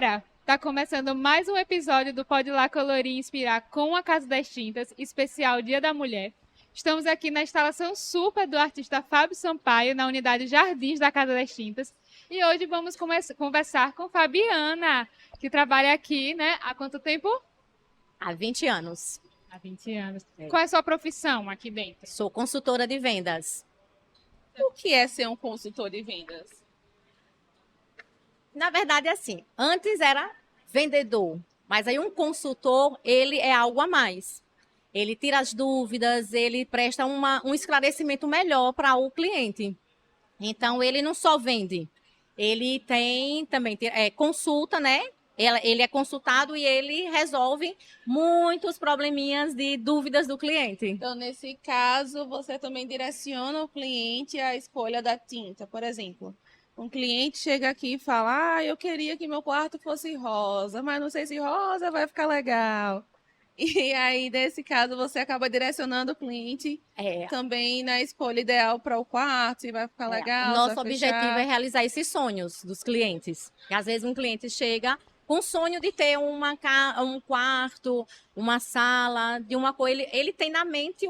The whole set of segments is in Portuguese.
galera! Tá começando mais um episódio do Pode Lá Colorir e Inspirar com a Casa das Tintas, especial Dia da Mulher. Estamos aqui na instalação super do artista Fábio Sampaio, na unidade Jardins da Casa das Tintas. E hoje vamos conversar com Fabiana, que trabalha aqui, né? Há quanto tempo? Há 20 anos. Há 20 anos. É. Qual é a sua profissão aqui dentro? Sou consultora de vendas. O que é ser um consultor de vendas? Na verdade, é assim, antes era vendedor, mas aí um consultor, ele é algo a mais. Ele tira as dúvidas, ele presta um esclarecimento melhor para o cliente. Então, ele não só vende, ele tem também consulta, né? Ele é consultado e ele resolve muitos probleminhas de dúvidas do cliente. Então, nesse caso, você também direciona o cliente à escolha da tinta. Por exemplo, um cliente chega aqui e fala: eu queria que meu quarto fosse rosa, mas não sei se rosa vai ficar legal. E aí, nesse caso, você acaba direcionando o cliente também na escolha ideal para o quarto, se vai ficar legal. O nosso se vai objetivo fechar. é realizar esses sonhos dos clientes. E às vezes um cliente chega com o sonho de ter um quarto, uma sala, de uma cor. Ele tem na mente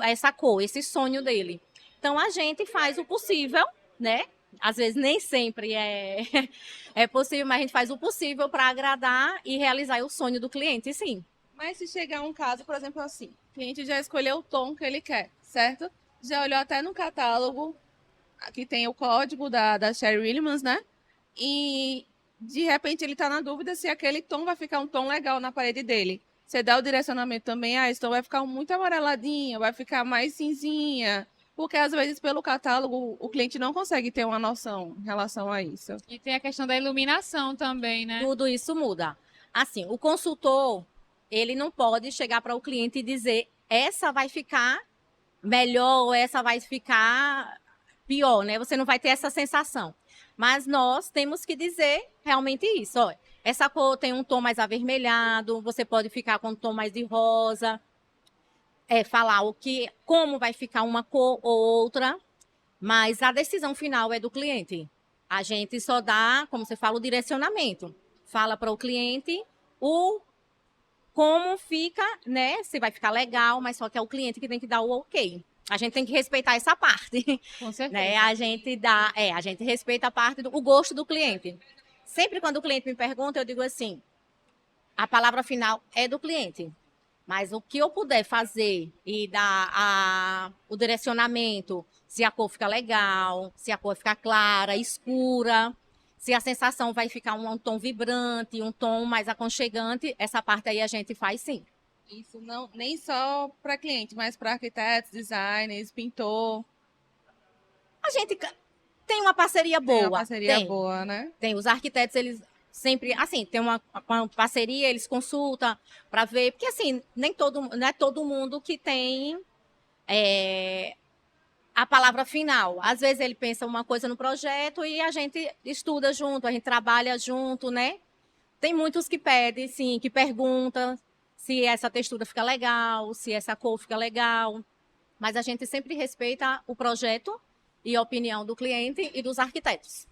essa cor, esse sonho dele. Então a gente faz o possível, né? Às vezes nem sempre é possível, mas a gente faz o possível para agradar e realizar o sonho do cliente, sim. Mas se chegar um caso, por exemplo, assim, o cliente já escolheu o tom que ele quer, certo? Já olhou até no catálogo, aqui tem o código da Sherry Williams, né? E de repente ele tá na dúvida se aquele tom vai ficar um tom legal na parede dele. Você dá o direcionamento também, esse tom vai ficar muito amareladinho, vai ficar mais cinzinha. Porque às vezes pelo catálogo o cliente não consegue ter uma noção em relação a isso. E tem a questão da iluminação também, né? Tudo isso muda. Assim, o consultor, ele não pode chegar para o cliente e dizer essa vai ficar melhor ou essa vai ficar pior, né? Você não vai ter essa sensação. Mas nós temos que dizer realmente isso. Olha, essa cor tem um tom mais avermelhado, você pode ficar com um tom mais de rosa. Falar como vai ficar uma cor ou outra, mas a decisão final é do cliente. A gente só dá, como você fala, o direcionamento. Fala para o cliente como fica, né? Se vai ficar legal, mas só que é o cliente que tem que dar o ok. A gente tem que respeitar essa parte. Com certeza. Né? A gente respeita a parte do gosto do cliente. Sempre quando o cliente me pergunta, eu digo assim: a palavra final é do cliente. Mas o que eu puder fazer e dar o direcionamento, se a cor fica legal, se a cor ficar clara, escura, se a sensação vai ficar um tom vibrante, um tom mais aconchegante, essa parte aí a gente faz sim. Isso não nem só para cliente, mas para arquitetos, dezgners, pintor. A gente tem uma parceria boa. Tem uma parceria boa, né? Tem. Os arquitetos, eles sempre, assim, tem uma parceria, eles consultam para ver, porque assim, não é todo mundo que tem a palavra final. Às vezes ele pensa uma coisa no projeto e a gente estuda junto, a gente trabalha junto, né? Tem muitos que pedem, sim, que perguntam se essa textura fica legal, se essa cor fica legal. Mas a gente sempre respeita o projeto e a opinião do cliente e dos arquitetos.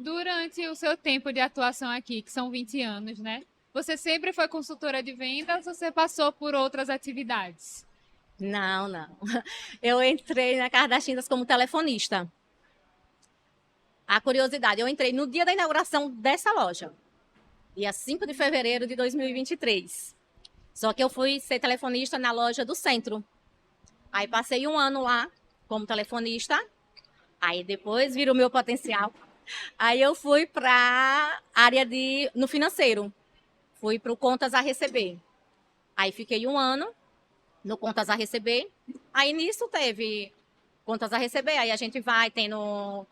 Durante o seu tempo de atuação aqui, que são 20 anos, né? Você sempre foi consultora de vendas ou você passou por outras atividades? Não. Eu entrei na Casa das Tintas como telefonista. A curiosidade, eu entrei no dia da inauguração dessa loja, dia 5 de fevereiro de 2023. Só que eu fui ser telefonista na loja do centro. Aí passei um ano lá como telefonista. Aí depois virou meu potencial. Aí eu fui para a área no financeiro. Fui para o Contas a Receber. Aí fiquei um ano no Contas a Receber. Aí nisso teve Contas a Receber. Aí a gente vai tendo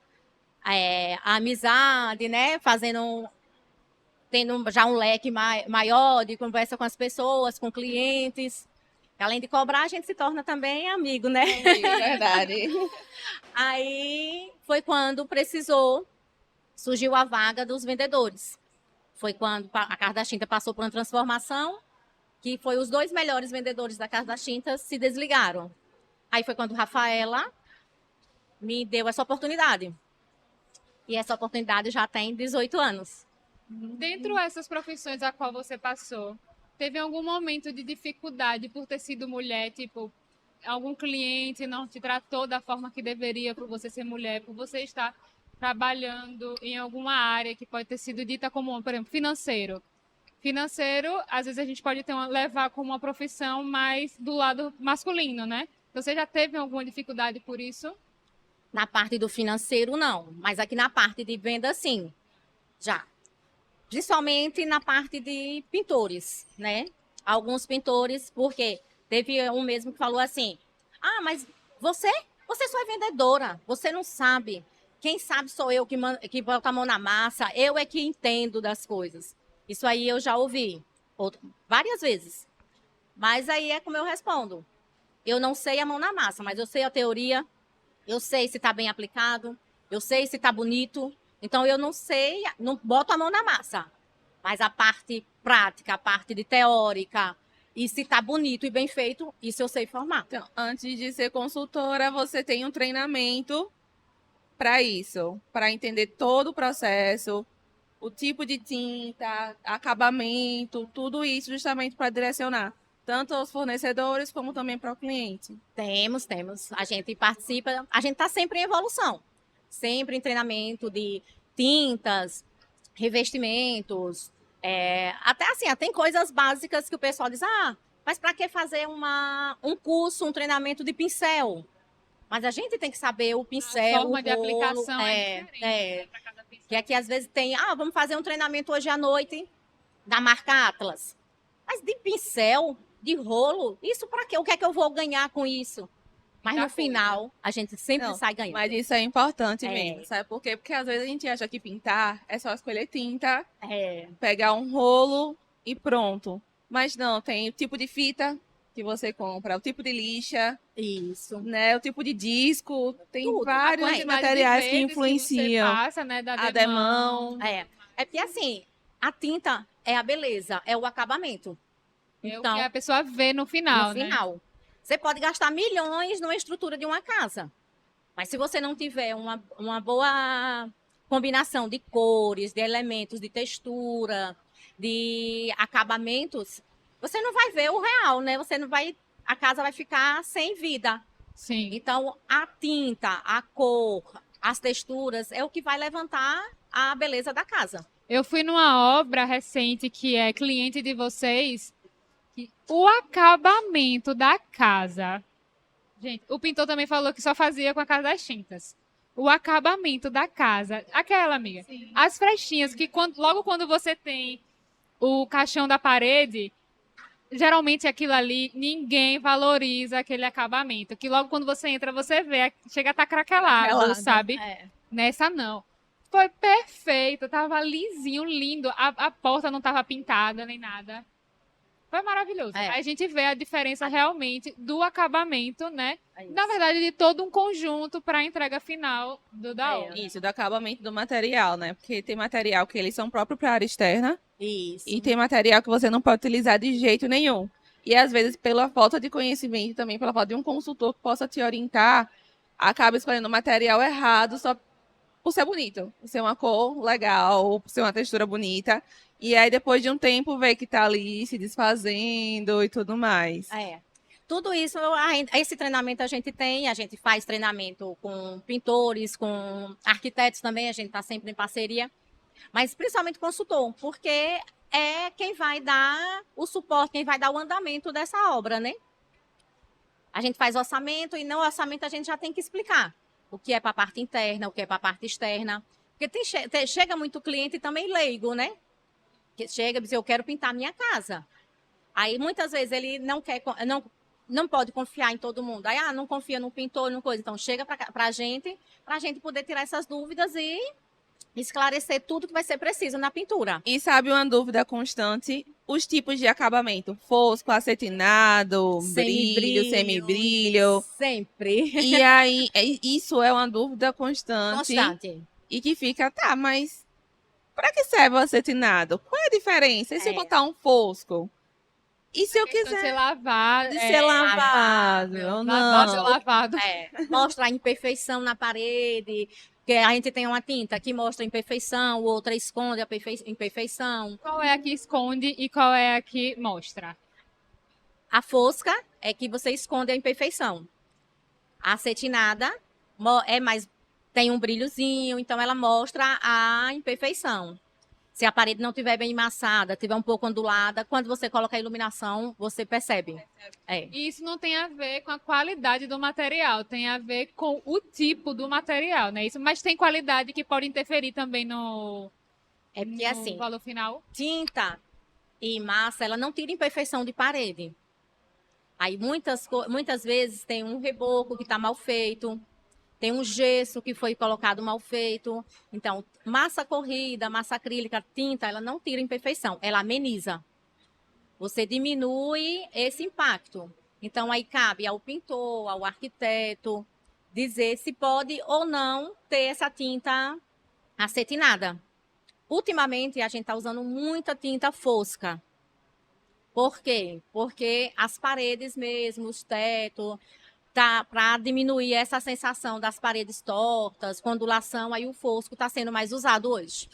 a amizade, né? Tendo já um leque maior de conversa com as pessoas, com clientes. Além de cobrar, a gente se torna também amigo, né? É verdade. Aí foi quando surgiu a vaga dos vendedores. Foi quando a Casa das Tintas passou por uma transformação, que foi os 2 melhores vendedores da Casa das Tintas se desligaram. Aí foi quando Rafaela me deu essa oportunidade. E essa oportunidade já tem 18 anos. Dentro dessas profissões a qual você passou, teve algum momento de dificuldade por ter sido mulher, tipo, algum cliente não te tratou da forma que deveria por você ser mulher, por você estar trabalhando em alguma área que pode ter sido dita como, por exemplo, financeiro. Financeiro, às vezes a gente pode levar como uma profissão mais do lado masculino, né? Você já teve alguma dificuldade por isso? Na parte do financeiro, não. Mas aqui na parte de venda, sim. Já. Principalmente na parte de pintores, né? Alguns pintores, porque teve um mesmo que falou assim: ah, mas você só é vendedora, você não sabe. Quem sabe sou eu que boto a mão na massa, eu é que entendo das coisas. Isso aí eu já ouvi várias vezes. Mas aí é como eu respondo. Eu não sei a mão na massa, mas eu sei a teoria, eu sei se está bem aplicado, eu sei se está bonito. Então eu não sei, não boto a mão na massa. Mas a parte prática, a parte de teórica, e se está bonito e bem feito, isso eu sei formar. Então, antes de ser consultora, você tem um treinamento para isso, para entender todo o processo, o tipo de tinta, acabamento, tudo isso justamente para direcionar tanto aos fornecedores como também para o cliente. Temos. A gente participa, a gente está sempre em evolução. Sempre em treinamento de tintas, revestimentos. Até assim, tem coisas básicas que o pessoal diz, mas para que fazer um curso, um treinamento de pincel? Mas a gente tem que saber o pincel, A forma o de rolo, aplicação é diferente, né, pra cada pincel. que aqui às vezes tem, vamos fazer um treinamento hoje à noite da marca Atlas. Mas de pincel, de rolo, isso para quê? O que é que eu vou ganhar com isso? Mas Muita no final, a gente sempre Não, sai ganhando. Mas isso é importante É. mesmo, sabe por quê? Porque às vezes a gente acha que pintar é só escolher tinta, É, pegar um rolo e pronto. Mas não, tem o tipo de fita que você compra, o tipo de lixa, isso. né? O tipo de disco, tem Tudo. vários A quantidade materiais de que vezes influenciam. você passa, né, da A demão. demão. É porque assim, a tinta é a beleza, é o acabamento. É o Então, que a pessoa vê no final, no né? final, você pode gastar milhões numa estrutura de uma casa. Mas se você não tiver uma boa combinação de cores, de elementos, de textura, de acabamentos, você não vai ver o real, né? Você não vai, a casa vai ficar sem vida. Sim. Então, a tinta, a cor, as texturas é o que vai levantar a beleza da casa. Eu fui numa obra recente que é cliente de vocês, que o acabamento da casa. Gente, o pintor também falou que só fazia com a Casa das Tintas. O acabamento da casa, aquela amiga, as frechinhas que logo quando você tem o caixão da parede, geralmente aquilo ali, ninguém valoriza aquele acabamento. Que logo quando você entra, você vê, chega a estar craquelado, Craquelado. sabe? É. Nessa não. Foi perfeito, tava lisinho, lindo. A porta não tava pintada nem nada. Foi maravilhoso. É. Aí a gente vê a diferença realmente do acabamento, né? É isso. Na verdade, de todo um conjunto para a entrega final da É. obra. Isso, do acabamento do material, né? Porque tem material que eles são próprios para área externa Isso. e tem material que você não pode utilizar de jeito nenhum. E às vezes, pela falta de conhecimento, também pela falta de um consultor que possa te orientar, acaba escolhendo o material errado só por ser bonito, por ser uma cor legal, por ser uma textura bonita. E aí, depois de um tempo, vê que tá ali se desfazendo e tudo mais. É. Tudo isso, esse treinamento a gente faz treinamento com pintores, com arquitetos também, a gente está sempre em parceria, mas principalmente consultor, porque é quem vai dar o suporte, quem vai dar o andamento dessa obra, né? A gente faz orçamento e no orçamento a gente já tem que explicar o que é para a parte interna, o que é para a parte externa, porque chega muito cliente também leigo, né? Que chega e diz, eu quero pintar minha casa. Aí muitas vezes ele não pode confiar em todo mundo. Aí, não confia no pintor, não coisa. Então, chega para a gente poder tirar essas dúvidas e esclarecer tudo que vai ser preciso na pintura. E sabe uma dúvida constante? Os tipos de acabamento. Fosco, acetinado, brilho, semibrilho. Sempre. E aí, isso é uma dúvida constante. Constante. E que fica, tá, mas para que serve o acetinado? Qual é a diferença? E se eu botar um fosco? E se eu De ser quiser lavado. de ser lavado ou Lavado, não? lavado. Mostra a imperfeição na parede. Porque a gente tem uma tinta que mostra imperfeição, outra esconde a imperfeição. Qual é a que esconde e qual é a que mostra? A fosca é que você esconde a imperfeição. A acetinada é mais, tem um brilhozinho, então ela mostra a imperfeição. Se a parede não estiver bem amassada, estiver um pouco ondulada, quando você coloca a iluminação, você percebe. É. E isso não tem a ver com a qualidade do material, tem a ver com o tipo do material, né? Isso, mas tem qualidade que pode interferir também É porque no assim, valor final. tinta e massa, ela não tira imperfeição de parede. Aí muitas vezes tem um reboco que está mal feito, tem um gesso que foi colocado mal feito. Então, massa corrida, massa acrílica, tinta, ela não tira imperfeição, ela ameniza. Você diminui esse impacto. Então, aí cabe ao pintor, ao arquiteto, dizer se pode ou não ter essa tinta acetinada. Ultimamente, a gente está usando muita tinta fosca. Por quê? Porque as paredes mesmo, os tetos, tá, para diminuir essa sensação das paredes tortas, com ondulação, aí o fosco está sendo mais usado hoje.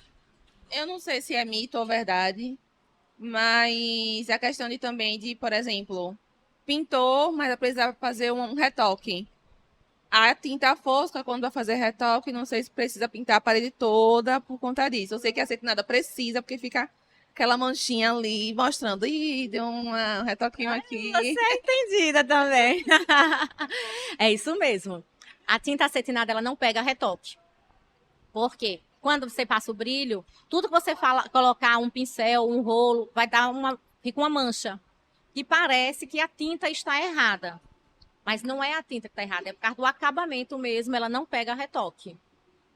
Eu não sei se é mito ou verdade, mas a questão de também de, por exemplo, pintou, mas precisava fazer um retoque. A tinta fosca, quando vai fazer retoque, não sei se precisa pintar a parede toda por conta disso. Eu sei que a acetinada precisa, porque fica aquela manchinha ali mostrando. Ih, deu um retoquinho aqui. Você é entendida também. É isso mesmo. A tinta acetinada, ela não pega retoque. Por quê? Quando você passa o brilho, tudo que você colocar um pincel, um rolo, fica uma mancha. Que parece que a tinta está errada. Mas não é a tinta que está errada, é por causa do acabamento mesmo, ela não pega retoque.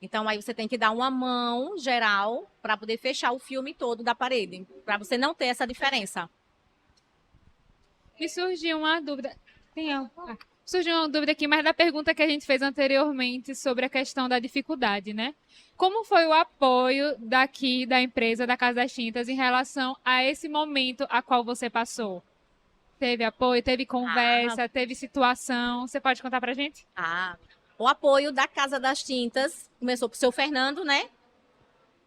Então, aí você tem que dar uma mão geral para poder fechar o filme todo da parede, para você não ter essa diferença. Me surgiu uma dúvida. Surgiu uma dúvida aqui, mas da pergunta que a gente fez anteriormente sobre a questão da dificuldade, né? Como foi o apoio daqui da empresa da Casa das Tintas em relação a esse momento a qual você passou? Teve apoio, teve conversa, teve situação. Você pode contar pra gente? O apoio da Casa das Tintas começou pro seu Fernando, né?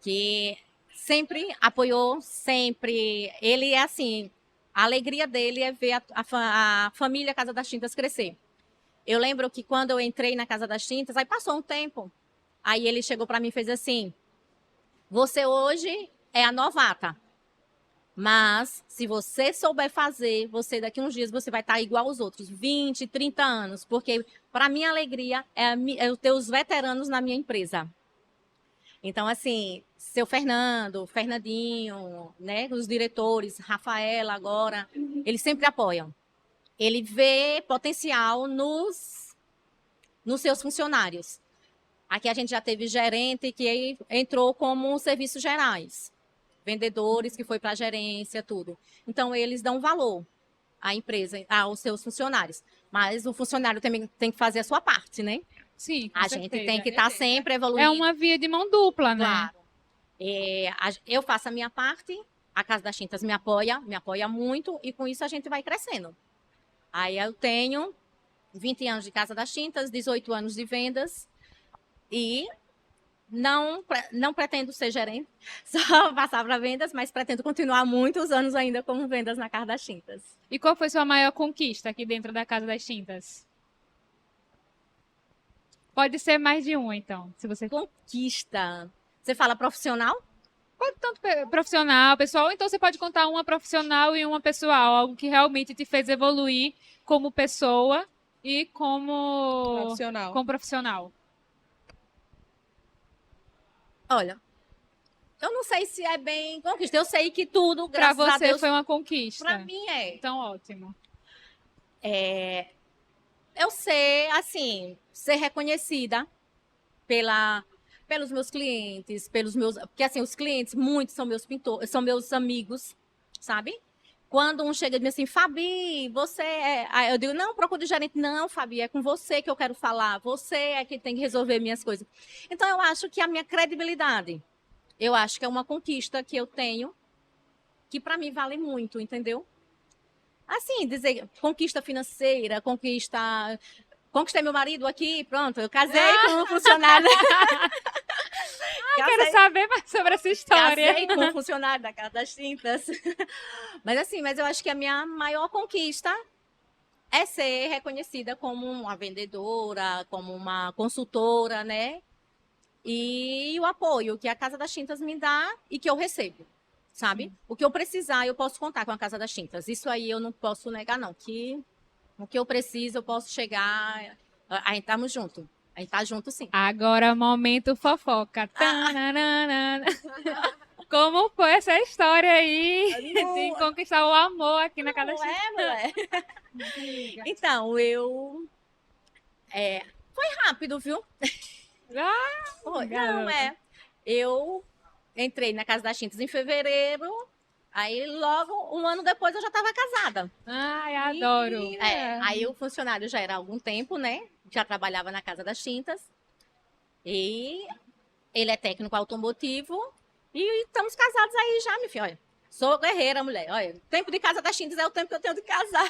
Que sempre apoiou, sempre. Ele é assim, a alegria dele é ver a família Casa das Tintas crescer. Eu lembro que quando eu entrei na Casa das Tintas, aí passou um tempo, aí ele chegou para mim e fez assim: você hoje é a novata, mas se você souber fazer, você daqui uns dias você vai estar igual aos outros, 20, 30 anos, porque para minha alegria é eu ter os veteranos na minha empresa. Então, assim, seu Fernando, Fernandinho, né, os diretores, Rafaela agora, eles sempre apoiam. Ele vê potencial nos seus funcionários. Aqui a gente já teve gerente que entrou como serviços gerais, vendedores que foi para a gerência, tudo. Então, eles dão valor à empresa, aos seus funcionários. Mas o funcionário também tem que fazer a sua parte, né? Sim, com A gente certeza. tem que estar sempre evoluindo. É uma via de mão dupla, né? Claro. Eu faço a minha parte, a Casa das Tintas me apoia muito, e com isso a gente vai crescendo. Aí eu tenho 20 anos de Casa das Tintas, 18 anos de vendas, e não pretendo ser gerente, só passar para vendas, mas pretendo continuar muitos anos ainda como vendas na Casa das Tintas. E qual foi sua maior conquista aqui dentro da Casa das Tintas? Pode ser mais de uma, então, se você... Conquista. Você fala profissional? Pode tanto profissional, pessoal, ou então você pode contar uma profissional e uma pessoal, algo que realmente te fez evoluir como pessoa e como profissional. Olha, eu não sei se é bem conquista. Eu sei que tudo, Para graças a você Deus, foi uma conquista. para mim é. Então, ótimo. Eu sei, assim, ser reconhecida pelos meus clientes, porque assim, os clientes, muitos são meus pintores, são meus amigos, sabe? Quando um chega e diz assim, Fabi, você é... Aí eu digo, não, procure gerente. Não, Fabi, é com você que eu quero falar. Você é que tem que resolver minhas coisas. Então, eu acho que a minha credibilidade, eu acho que é uma conquista que eu tenho, que para mim vale muito, entendeu? Assim, dizer conquista financeira, conquista conquistei meu marido aqui, pronto, eu casei com um funcionário. Quero saber mais sobre essa história. Casei com um funcionário da Casa das Tintas. Mas assim, mas eu acho que a minha maior conquista é ser reconhecida como uma vendedora, como uma consultora, né? E o apoio que a Casa das Tintas me dá e que eu recebo, sabe? Sim. O que eu precisar, eu posso contar com a Casa das Tintas. Isso aí eu não posso negar, não. Que o que eu preciso, eu posso chegar. A gente estamos juntos. A gente tá junto, sim. Agora, momento fofoca. Tananana. Como foi essa história aí de conquistar o amor aqui na Casa das Não Tintas? é, mulher? Então, eu. Foi rápido, viu? Foi. Não, garota. Eu entrei na Casa das Tintas em fevereiro, aí logo, um ano depois, eu já estava casada. Ai, adoro. Aí o funcionário já era há algum tempo, né? Já trabalhava na Casa das Tintas. E ele é técnico automotivo. E estamos casados aí já, minha filha. Olha, sou guerreira, mulher. Olha, o tempo de Casa das Tintas é o tempo que eu tenho de casar.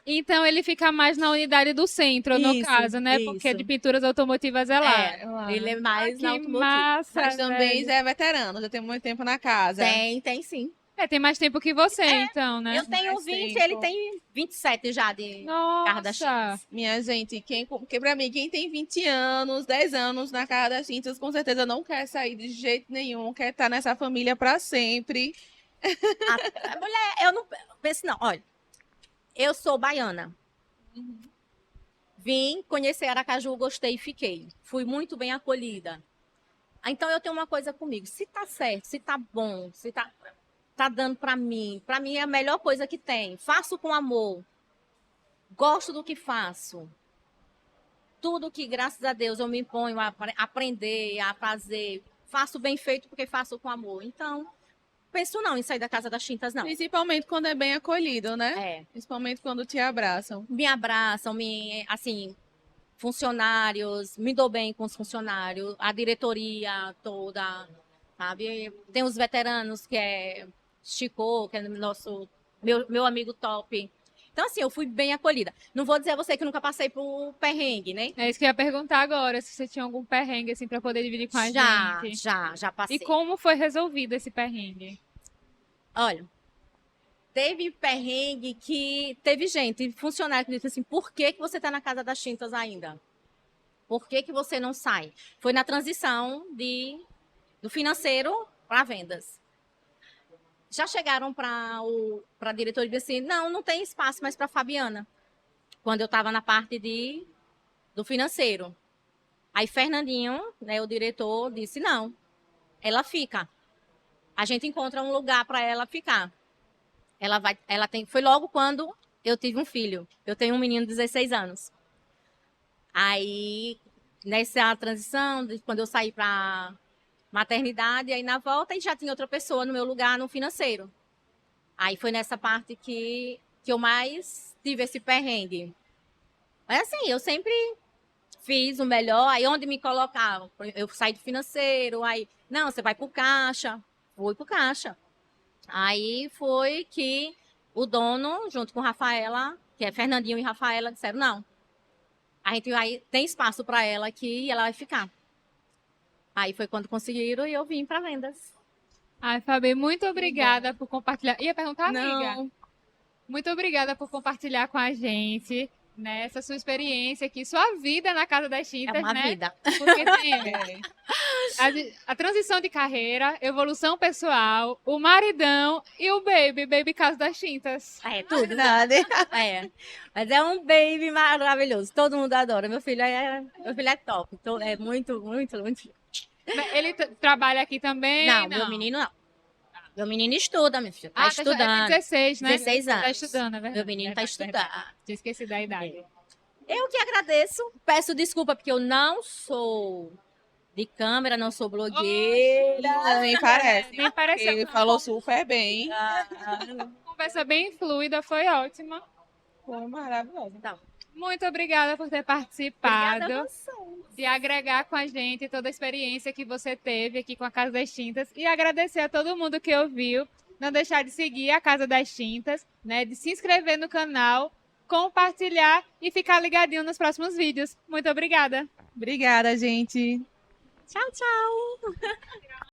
Então ele fica mais na unidade do centro, no Isso, caso, né? Porque isso. de pinturas automotivas é lá. É, ele é mais na Que automotivo. massa, Mas também velho. já é veterano, já tem muito tempo na casa. Tem sim. Tem mais tempo que você, então, né? Eu tenho Mais 20, tempo. ele tem 27 já de Casa das Nossa! Tintas. Minha gente, porque pra mim, quem tem 20 anos, 10 anos na Casa das Tintas, com certeza não quer sair de jeito nenhum, quer estar nessa família pra sempre. A mulher, eu não penso, não. Olha, eu sou baiana. Vim conhecer Aracaju, gostei e fiquei. Fui muito bem acolhida. Então eu tenho uma coisa comigo. Se tá certo, se tá bom, se tá dando pra mim é a melhor coisa que tem. Faço com amor. Gosto do que faço. Tudo que, graças a Deus, eu me imponho a aprender, a fazer. Faço bem feito porque faço com amor. Então, penso não em sair da Casa das Tintas, não. Principalmente quando é bem acolhido, né? É. Principalmente quando te abraçam. Me abraçam, assim, funcionários, me dou bem com os funcionários, a diretoria toda, sabe? Tem os veteranos que é Chico, que é meu amigo top. Então, assim, eu fui bem acolhida. Não vou dizer a você que nunca passei por perrengue, né? É isso que eu ia perguntar agora, se você tinha algum perrengue, assim, pra poder dividir com a gente. Já passei. E como foi resolvido esse perrengue? Olha, teve perrengue que teve gente, funcionário que disse assim, por que você está na Casa das Tintas ainda? Por que você não sai? Foi na transição do financeiro para vendas. Já chegaram para a diretoria e disseram assim, não tem espaço mais para Fabiana. Quando eu estava na parte do financeiro. Aí Fernandinho, né, o diretor, disse, não, ela fica. A gente encontra um lugar para ela ficar. Foi logo quando eu tive um filho. Eu tenho um menino de 16 anos. Aí, nessa transição, quando eu saí para maternidade, aí na volta, e já tinha outra pessoa no meu lugar no financeiro. Aí foi nessa parte que eu mais tive esse perrengue. Mas assim, eu sempre fiz o melhor. Aí onde me colocavam? Eu saí do financeiro, aí, não, você vai pro caixa. Fui pro caixa. Aí foi que o dono, junto com Rafaela, que é Fernandinho e Rafaela, disseram, não, a gente tem espaço para ela aqui e ela vai ficar. Aí foi quando conseguiram e eu vim para vendas. Ai, Fabi, muito obrigada por compartilhar. Ia perguntar, amiga? Não. Muito obrigada por compartilhar com a gente, né, essa sua experiência aqui, sua vida na Casa das Tintas, É uma né? vida. Porque tem É. a transição de carreira, evolução pessoal, o maridão e o baby Casa das Tintas. É tudo. Verdade. É. Mas é um baby maravilhoso. Todo mundo adora. Meu filho é top. Então, é muito, muito, muito. Ele trabalha aqui também? Não, meu menino não. Meu menino estuda, meu filho. Tá estudando. Tem 16, né? 16 anos. Tá estudando, é verdade. Meu menino tá Verdade, estudando. verdade. Tinha esquecido da idade. Eu que agradeço. Peço desculpa porque eu não sou de câmera, não sou blogueira. Nem parece. Nem pareceu. Ele falou super bem. Uma conversa bem fluida, foi ótima. Foi maravilhoso. Então, Muito obrigada por ter obrigada participado, a você. de agregar com a gente toda a experiência que você teve aqui com a Casa das Tintas e agradecer a todo mundo que ouviu. Não deixar de seguir a Casa das Tintas, né? De se inscrever no canal compartilhar e ficar ligadinho nos próximos vídeos. Muito obrigada! Obrigada, gente. Tchau, tchau!